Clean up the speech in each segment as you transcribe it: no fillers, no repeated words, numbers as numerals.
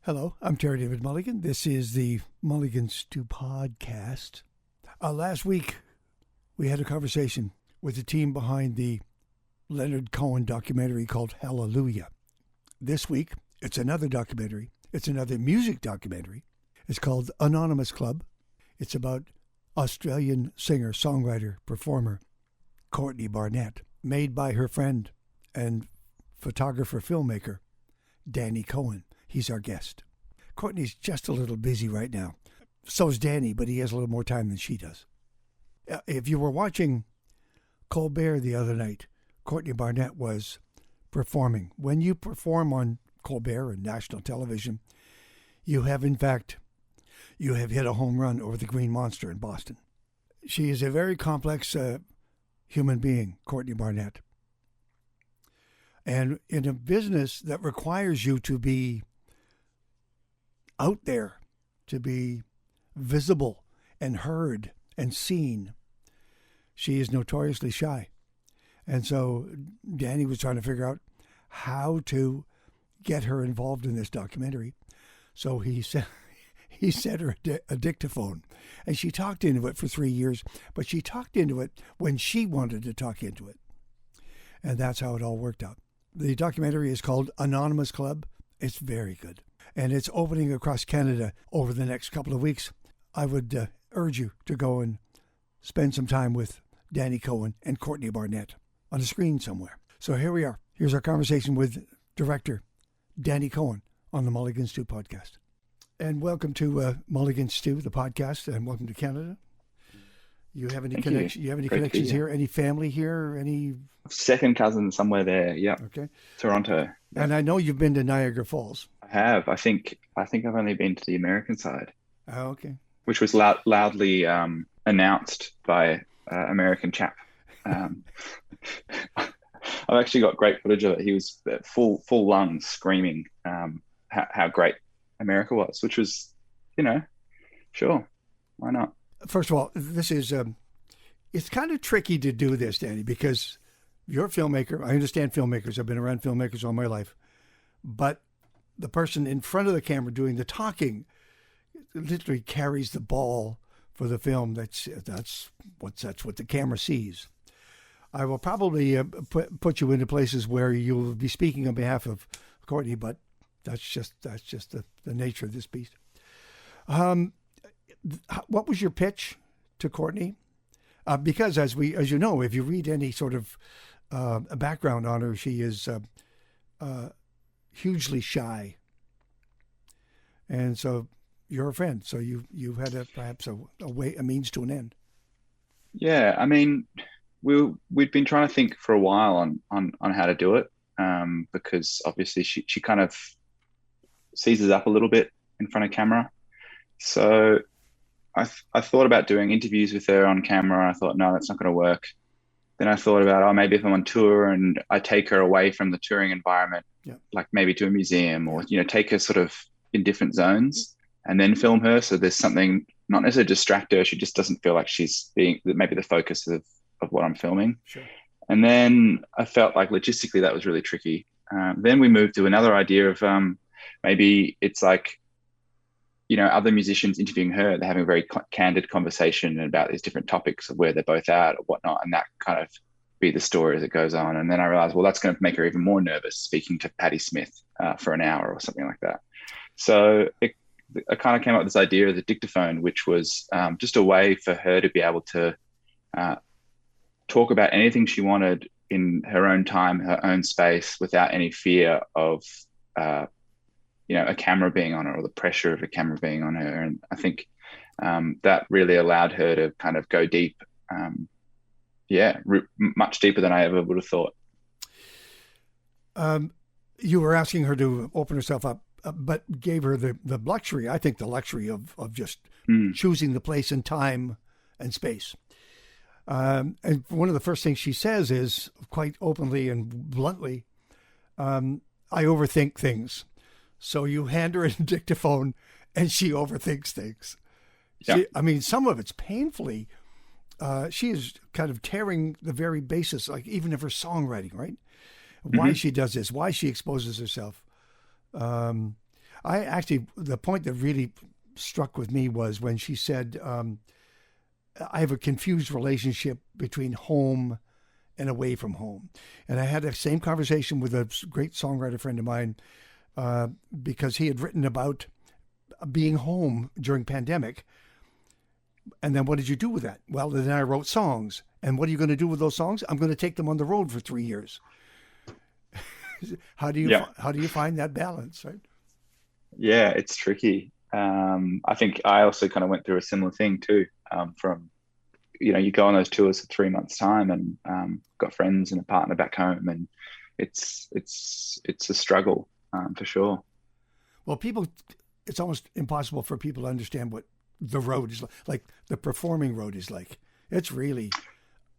Hello, I'm Terry David Mulligan. This is the Mulligan Stew podcast. Last week, we had a conversation with the team behind the Leonard Cohen documentary called Hallelujah. This week, it's another documentary. It's another music documentary. It's called Anonymous Club. It's about Australian singer, songwriter, performer Courtney Barnett, made by her friend and photographer, filmmaker Danny Cohen. He's our guest. Courtney's just a little busy right now. So is Danny, but he has a little more time than she does. If you were watching Colbert the other night, Courtney Barnett was performing. When you perform on Colbert and national television, you have hit a home run over the Green Monster in Boston. She is a very complex human being, Courtney Barnett. And in a business that requires you to be out there, to be visible and heard and seen, she is notoriously shy. And so Danny was trying to figure out how to get her involved in this documentary. So he sent her a dictaphone, and she talked into it for 3 years, but she talked into it when she wanted to talk into it. And that's how it all worked out. The documentary is called Anonymous Club. It's very good. And it's opening across Canada over the next couple of weeks. I would urge you to go and spend some time with Danny Cohen and Courtney Barnett on a screen somewhere. So here we are. Here's our conversation with director Danny Cohen on the Mulligan Stew podcast. And welcome to Mulligan Stew, the podcast, and welcome to Canada. You have any connection? You have any connections here? Any family here? Any second cousin somewhere there? Yeah. Okay. Toronto. Yeah. And I know you've been to Niagara Falls. I have. I think I've only been to the American side. Oh, okay. Which was loudly announced by American chap. I've actually got great footage of it. He was full lungs screaming how great America was, which was, sure, why not? First of all, this is, it's kind of tricky to do this, Danny, because you're a filmmaker. I understand filmmakers. I've been around filmmakers all my life. But the person in front of the camera doing the talking literally carries the ball for the film. That's what the camera sees. I will probably put you into places where you'll be speaking on behalf of Courtney, but that's just the nature of this beast. What was your pitch to Courtney? Because as you know, if you read any sort of a background on her, she is hugely shy, and so you're a friend. So you had perhaps a means to an end. Yeah, I mean, we'd been trying to think for a while on how to do it, because obviously she kind of seizes up a little bit in front of camera. So I thought about doing interviews with her on camera. I thought, no, that's not going to work. Then I thought about, maybe if I'm on tour and I take her away from the touring environment, like maybe to a museum or, take her sort of in different zones and then film her. So there's something, not necessarily distract her. She just doesn't feel like she's being maybe the focus of what I'm filming. Sure. And then I felt like logistically that was really tricky. Then we moved to another idea of maybe it's like, other musicians interviewing her, they're having a very candid conversation about these different topics of where they're both at or whatnot, and that kind of be the story as it goes on. And then I realized, well, that's going to make her even more nervous speaking to Patti Smith for an hour or something like that. So I kind of came up with this idea of the dictaphone, which was just a way for her to be able to talk about anything she wanted in her own time, her own space, without any fear of a camera being on her or the pressure of a camera being on her. And I think that really allowed her to kind of go deep, much deeper than I ever would have thought. You were asking her to open herself up, but gave her the luxury, I think the luxury of just choosing the place and time and space. And one of the first things she says is, quite openly and bluntly, I overthink things. So you hand her a dictaphone and she overthinks things. Yeah. Some of it's painfully, she is kind of tearing the very basis, like even of her songwriting, right? Why she does this, why she exposes herself. I actually, the point that really struck with me was when she said, I have a confused relationship between home and away from home. And I had the same conversation with a great songwriter friend of mine because he had written about being home during pandemic. And then what did you do with that? Well, then I wrote songs. And what are you going to do with those songs? I'm going to take them on the road for 3 years. How do you find that balance, right? Yeah, it's tricky. I think I also kind of went through a similar thing too. From you go on those tours for 3 months time, and got friends and a partner back home, and it's a struggle for sure. Well, it's almost impossible for people to understand what the road is like. The performing road is like. It's really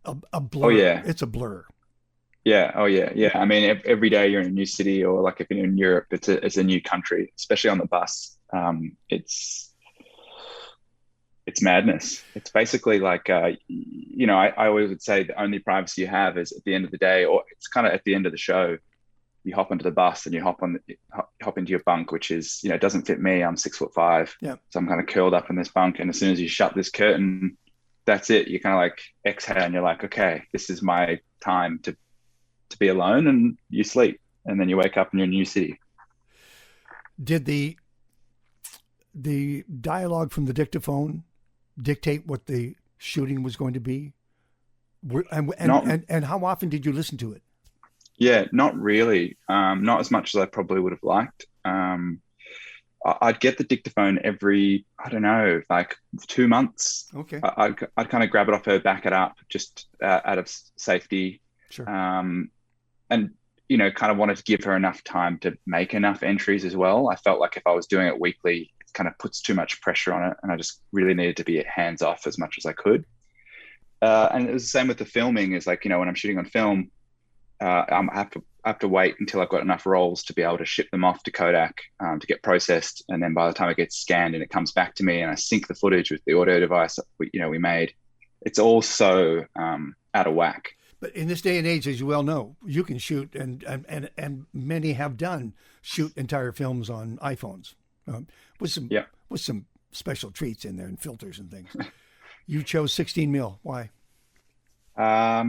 a blur. Oh yeah, it's a blur. Yeah. Oh yeah. Yeah. I mean, every day you're in a new city, or like if you're in Europe, it's a new country, especially on the bus. It's madness. It's basically like, I always would say the only privacy you have is at the end of the day, or it's kind of at the end of the show, you hop onto the bus and you hop into your bunk, which is, it doesn't fit me. I'm 6'5". Yeah. So I'm kind of curled up in this bunk. And as soon as you shut this curtain, that's it. You kind of like exhale and you're like, okay, this is my time to be alone, and you sleep, and then you wake up and you're in a new city. Did the dialogue from the dictaphone dictate what the shooting was going to be? And how often did you listen to it? Yeah, not really. Not as much as I probably would have liked. I'd get the dictaphone every, I don't know, like 2 months. Okay. I'd kind of grab it off her, back it up just out of safety. Sure. And kind of wanted to give her enough time to make enough entries as well. I felt like if I was doing it weekly, it kind of puts too much pressure on it, and I just really needed to be hands off as much as I could. And it was the same with the filming. Is like, when I'm shooting on film, I have to wait until I've got enough rolls to be able to ship them off to Kodak to get processed, and then by the time it gets scanned and it comes back to me, and I sync the footage with the audio device that we made, it's all so out of whack. But in this day and age, as you well know, you can shoot, and many have done, shoot entire films on iPhones with some special treats in there and filters and things. You chose 16 mil. Why? I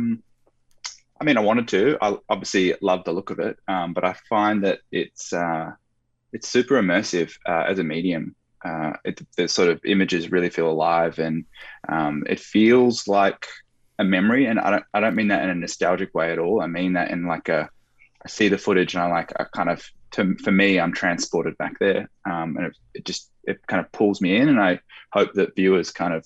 mean, I wanted to. I obviously love the look of it, but I find that it's super immersive as a medium. The sort of images really feel alive, and it feels like a memory. And I don't mean that in a nostalgic way at all. I mean that in like I see the footage and for me, I'm transported back there, and it kind of pulls me in. And I hope that viewers kind of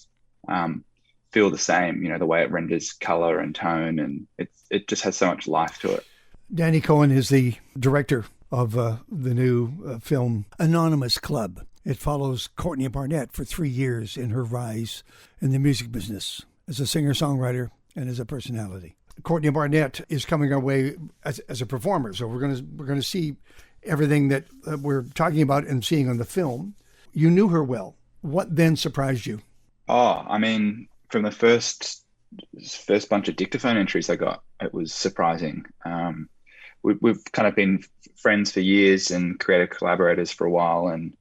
feel the same, the way it renders color and tone, and it just has so much life to it. Danny Cohen is the director of the new film Anonymous Club. It follows Courtney Barnett for 3 years in her rise in the music business as a singer-songwriter and as a personality. Courtney Barnett is coming our way as a performer, so we're going to see everything that we're talking about and seeing on the film. You knew her well. What then surprised you? Oh, I mean, from the first bunch of dictaphone entries I got, it was surprising. We've kind of been friends for years and creative collaborators for a while, and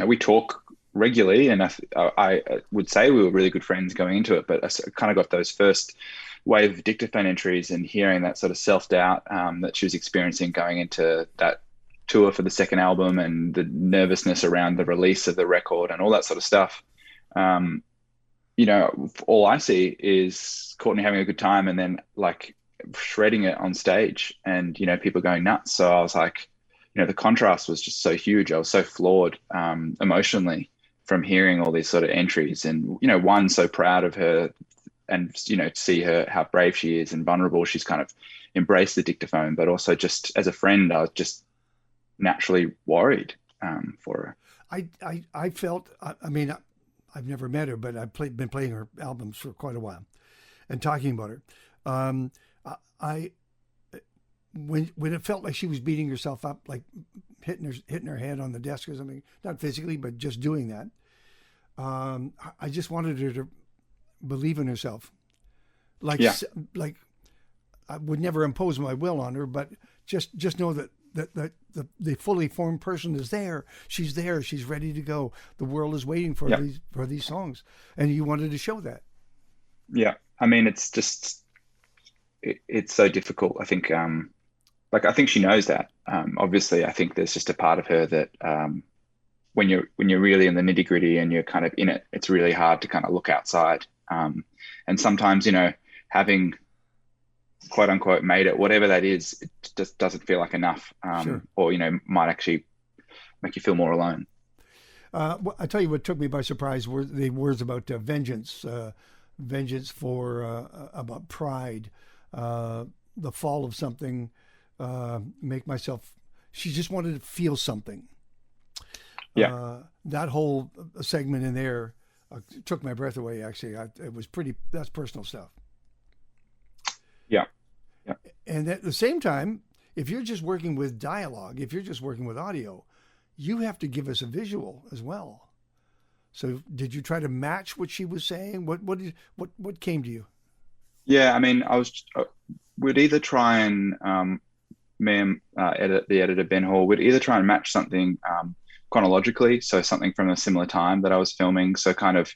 we talk regularly, and I would say we were really good friends going into it. But I kind of got those first wave of dictaphone entries and hearing that sort of self-doubt that she was experiencing going into that tour for the second album, and the nervousness around the release of the record and all that sort of stuff. All I see is Courtney having a good time, and then like shredding it on stage, and people going nuts. So I was like, the contrast was just so huge. I was so floored emotionally from hearing all these sort of entries, and one, so proud of her, and to see her, how brave she is and vulnerable. She's kind of embraced the dictaphone, but also just as a friend, I was just naturally worried for her. I felt, I mean, I've never met her, but I've been playing her albums for quite a while and talking about her. When it felt like she was beating herself up, like hitting her head on the desk or something, not physically, but just doing that, I just wanted her to believe in herself. Like I would never impose my will on her, but just know that the fully formed person is there. She's there. She's ready to go. The world is waiting for these songs, and you wanted to show that. Yeah, I mean, it's just it's so difficult. I think I think she knows that. Obviously, I think there's just a part of her that when you're really in the nitty gritty and you're kind of in it, it's really hard to kind of look outside. And sometimes, having quote unquote made it, whatever that is, it just doesn't feel like enough, or might actually make you feel more alone. I tell you what took me by surprise were the words about vengeance for about pride, the fall of something, make myself. She just wanted to feel something. Yeah, that whole segment in there took my breath away. Actually, it was that's personal stuff. Yeah. And at the same time, if you're just working with dialogue, if you're just working with audio, you have to give us a visual as well. So did you try to match what she was saying? What came to you? Yeah, I mean, we'd either try and the editor Ben Hall would either try and match something chronologically, so something from a similar time that I was filming. So kind of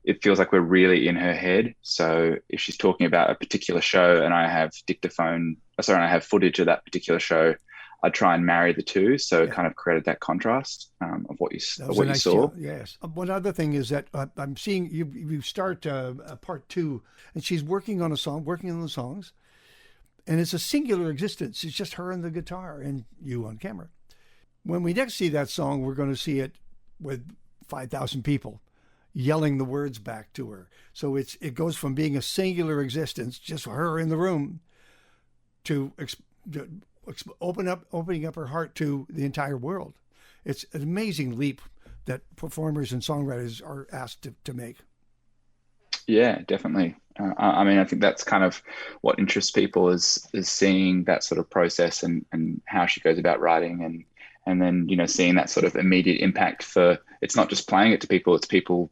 it feels like we're really in her head. So if she's talking about a particular show and I have I have footage of that particular show, I'd try and marry the two. So it kind of created that contrast of what you saw. Yes. One other thing is that I'm seeing you start part 2 and she's working on the songs, and it's a singular existence. It's just her and the guitar and you on camera. When we next see that song, we're going to see it with 5,000 people yelling the words back to her. So it goes from being a singular existence, just her in the room, to opening up her heart to the entire world. It's an amazing leap that performers and songwriters are asked to make. Yeah, definitely. I mean, I think that's kind of what interests people is seeing that sort of process and how she goes about writing and then, seeing that sort of immediate impact for, it's not just playing it to people, it's people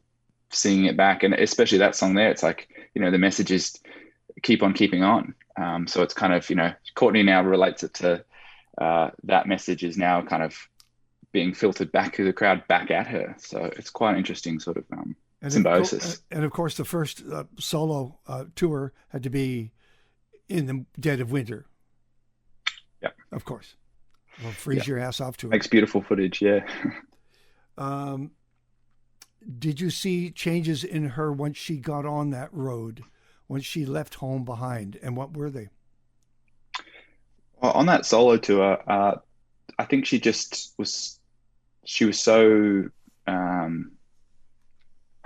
singing it back. And especially that song there, it's like, the message is keep on keeping on. So it's kind of, Courtney now relates it to that message is now kind of being filtered back to the crowd, back at her. So it's quite an interesting sort of symbiosis. And of course, the first solo tour had to be in the dead of winter. Yeah. Of course. Well, freeze your ass off to it. Makes beautiful footage, yeah. Did you see changes in her once she got on that road, once she left home behind, and what were they? Well, on that solo tour, I think she was so, I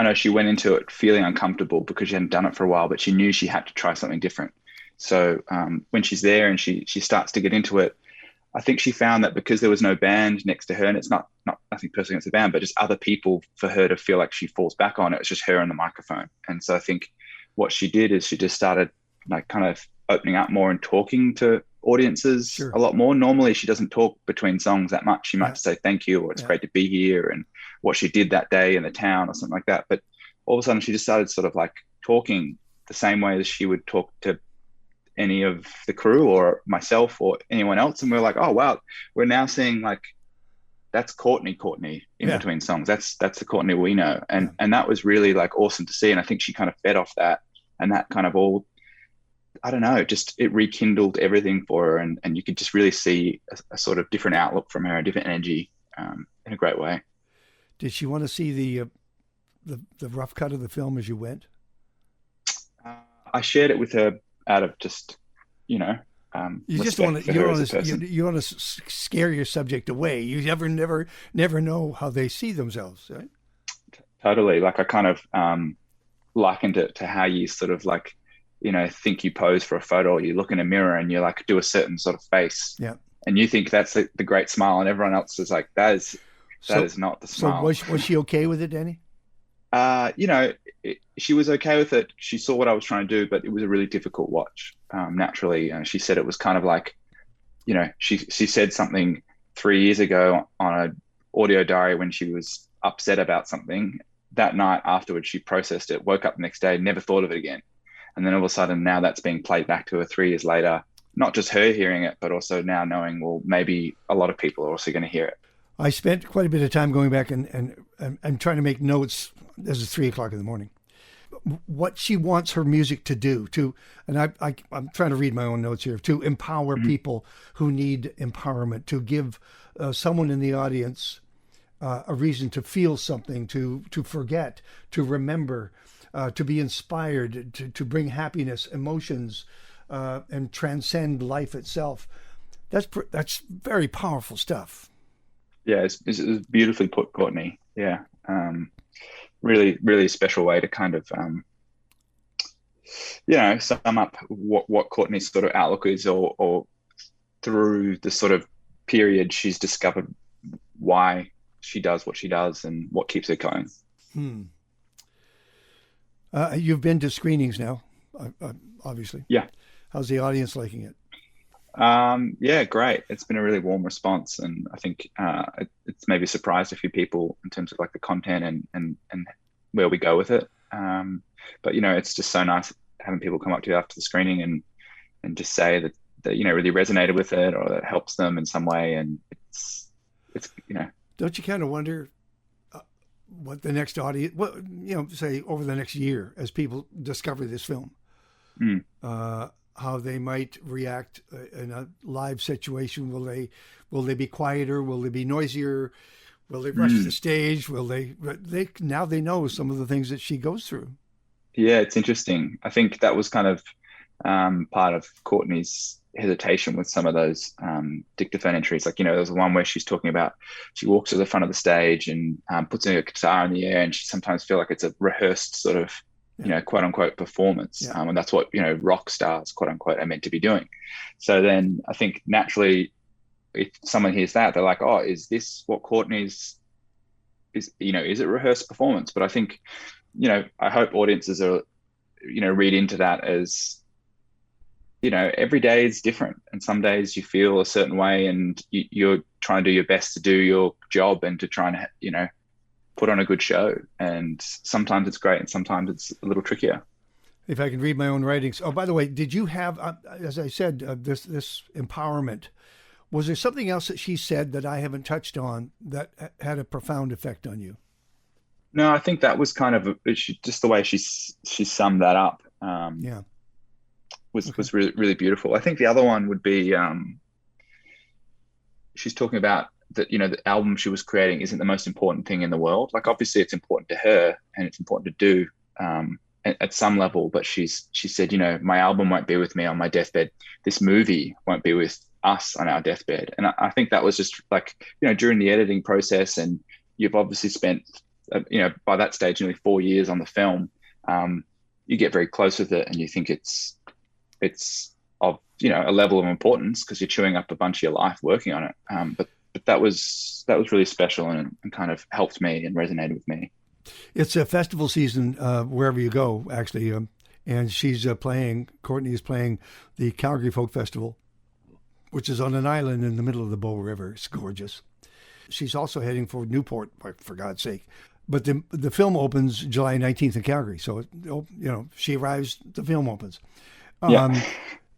know she went into it feeling uncomfortable because she hadn't done it for a while, but she knew she had to try something different. So when she's there and she starts to get into it, I think she found that because there was no band next to her, and it's not nothing personally against the band, but just other people for her to feel like she falls back on, it was just her and the microphone. And so I think what she did is she just started like kind of opening up more and talking to audiences a lot more. Normally she doesn't talk between songs that much. She might say thank you, or it's great to be here, and what she did that day in the town or something like that. But all of a sudden she just started sort of like talking the same way as she would talk to any of the crew or myself or anyone else. And we're like, oh wow, we're now seeing like that's Courtney in between songs. That's the Courtney we know. And that was really like awesome to see. And I think she kind of fed off that, and that kind of all, I don't know, just it rekindled everything for her. And you could just really see a sort of different outlook from her, a different energy in a great way. Did she want to see the rough cut of the film as you went? I shared it with her out of just, you just want to scare your subject away. You never know how they see themselves, right? Totally. Like I kind of likened it to how you sort of like, think you pose for a photo, or you look in a mirror and you like do a certain sort of face. Yeah. And you think that's the great smile, and everyone else is like, that is not the smile. So was she okay with it, Danny? She was okay with it. She saw what I was trying to do, but it was a really difficult watch. Naturally, she said it was kind of like, she said something 3 years ago on an audio diary when she was upset about something. That night afterwards, she processed it, woke up the next day, never thought of it again. And then all of a sudden now that's being played back to her 3 years later. not just her hearing it, but also now knowing, well, maybe a lot of people are also going to hear it. I spent quite a bit of time going back and trying to make notes. This is 3 o'clock in the morning. What she wants her music to do, and I'm trying to read my own notes here, to empower people who need empowerment, to give someone in the audience a reason to feel something, to forget, to remember, to be inspired, to bring happiness, emotions, and transcend life itself. That's very powerful stuff. Yeah, it's beautifully put, Courtney. Yeah. Really, really special way to kind of, sum up what Courtney's sort of outlook is, or through the sort of period she's discovered why she does what she does and what keeps her going. You've been to screenings now, obviously. Yeah. How's the audience liking it? Yeah, great. It's been a really warm response, and I think it's maybe surprised a few people in terms of like the content and where we go with it. But it's just so nice having people come up to you after the screening and just say that really resonated with it, or that helps them in some way. And it's Don't you kind of wonder what the next audience, say over the next year, as people discover this film, how they might react in a live situation? Will they be quieter? Will they be noisier? Will they rush the stage? Will they now they know some of the things that she goes through? Yeah, it's interesting. I think that was kind of part of Courtney's hesitation with some of those dictaphone entries. Like, there's one where she's talking about, she walks to the front of the stage and puts her guitar in the air, and she sometimes feel like it's a rehearsed sort of, quote unquote performance. Yeah. And that's what, rock stars, quote unquote, are meant to be doing. So then I think naturally, if someone hears that, they're like, oh, is this what Courtney's is it rehearsed performance? But I think, I hope audiences are, read into that as, every day is different, and some days you feel a certain way, and you're trying to do your best to do your job and to try and, put on a good show. And sometimes it's great, and sometimes it's a little trickier. If I can read my own writings. Oh, by the way, did you have, as I said, this empowerment? Was there something else that she said that I haven't touched on that had a profound effect on you? No, I think that was kind of just the way she summed that up. Was really, really beautiful. I think the other one would be she's talking about that, the album she was creating isn't the most important thing in the world. Like, obviously it's important to her and it's important to do at some level, but she said, my album won't be with me on my deathbed. This movie won't be with us on our deathbed. And I think that was just like, during the editing process, and you've obviously spent, by that stage, nearly 4 years on the film, you get very close with it, and you think it's of, a level of importance because you're chewing up a bunch of your life working on it. But that was really special and kind of helped me and resonated with me. It's a festival season wherever you go, actually. And Courtney is playing the Calgary Folk Festival, which is on an island in the middle of the Bow River. It's gorgeous. She's also heading for Newport, for God's sake. But the film opens July 19th in Calgary. So, she arrives, the film opens. Yeah.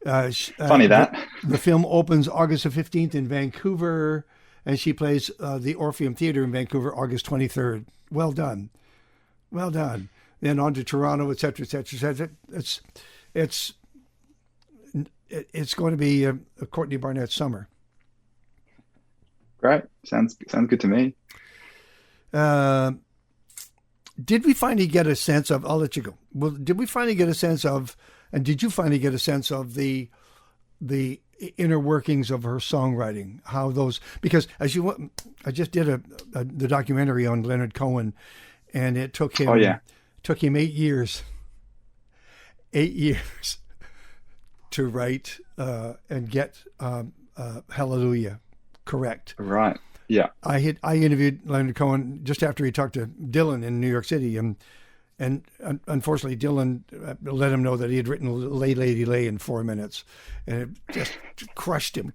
Funny that. The film opens August the 15th in Vancouver, and she plays the Orpheum Theatre in Vancouver August 23rd. Well done. Well done. Then on to Toronto, et cetera, et cetera, et cetera. It's going to be a Courtney Barnett summer. Great. Sounds good to me. Did we finally get a sense of, I'll let you go. Well, did we finally get a sense of, and did you finally get a sense of the inner workings of her songwriting? How those, because I just did the documentary on Leonard Cohen, and it took him, took him 8 years to write and get Hallelujah correct. Right. Yeah. I interviewed Leonard Cohen just after he talked to Dylan in New York City, and unfortunately Dylan let him know that he had written Lay Lady Lay in 4 minutes, and it just crushed him.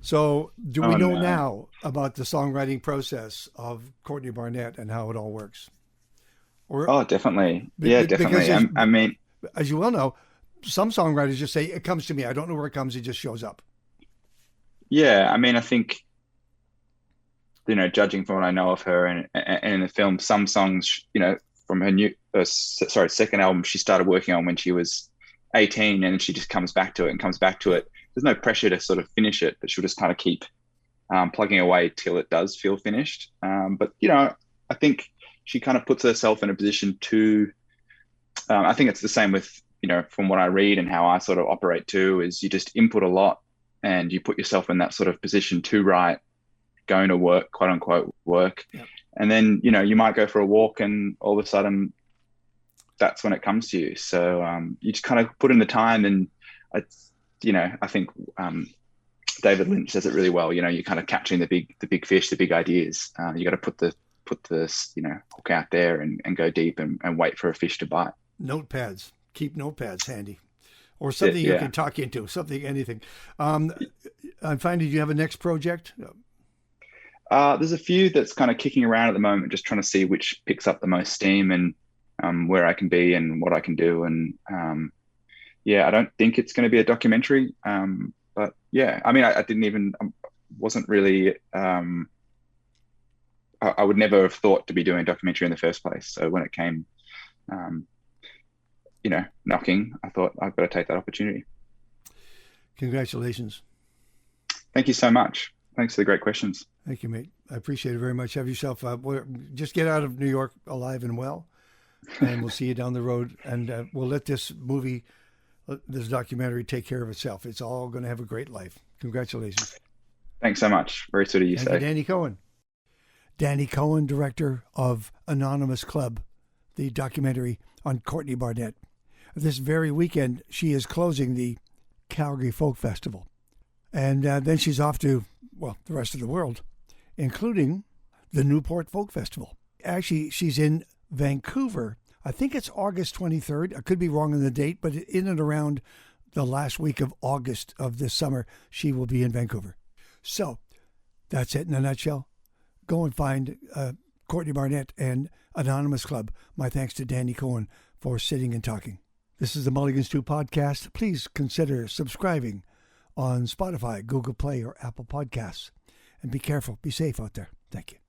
So do we know now about the songwriting process of Courtney Barnett and how it all works? Definitely. Yeah, definitely. I mean, as you well know, some songwriters just say, it comes to me. I don't know where it comes. It just shows up. Yeah, I mean, I think, judging from what I know of her and in the film, some songs, from her second album, she started working on when she was 18, and she just comes back to it and comes back to it. There's no pressure to sort of finish it, but she'll just kind of keep plugging away till it does feel finished. But I think she kind of puts herself in a position to, I think it's the same with, from what I read and how I sort of operate too, is you just input a lot and you put yourself in that sort of position to write, going to work, quote unquote work. Yep. And then, you might go for a walk and all of a sudden that's when it comes to you. So you just kind of put in the time, and I think David Lynch says it really well. You're kind of capturing the big fish, the big ideas. You got to put the hook out there and go deep and wait for a fish to bite. Notepads, keep notepads handy, or something you can talk into, anything. I'm finding you have a next project. There's a few that's kind of kicking around at the moment, just trying to see which picks up the most steam and where I can be and what I can do. And I don't think it's going to be a documentary. But yeah, I mean, I wasn't really, I would never have thought to be doing a documentary in the first place. So when it came, knocking, I thought I've got to take that opportunity. Congratulations. Thank you so much. Thanks for the great questions. Thank you, mate. I appreciate it very much. Have yourself, just get out of New York alive and well, and we'll see you down the road. And we'll let this documentary take care of itself. It's all going to have a great life. Congratulations. Thanks so much. Very sweet of you, say. Danny Cohen. Danny Cohen, director of Anonymous Club, the documentary on Courtney Barnett. This very weekend, she is closing the Calgary Folk Festival. And then she's off to, the rest of the world, including the Newport Folk Festival. Actually, she's in Vancouver. I think it's August 23rd. I could be wrong on the date, but in and around the last week of August of this summer, she will be in Vancouver. So that's it in a nutshell. Go and find Courtney Barnett and Anonymous Club. My thanks to Danny Cohen for sitting and talking. This is the Mulligan's 2 podcast. Please consider subscribing on Spotify, Google Play, or Apple Podcasts. And be careful. Be safe out there. Thank you.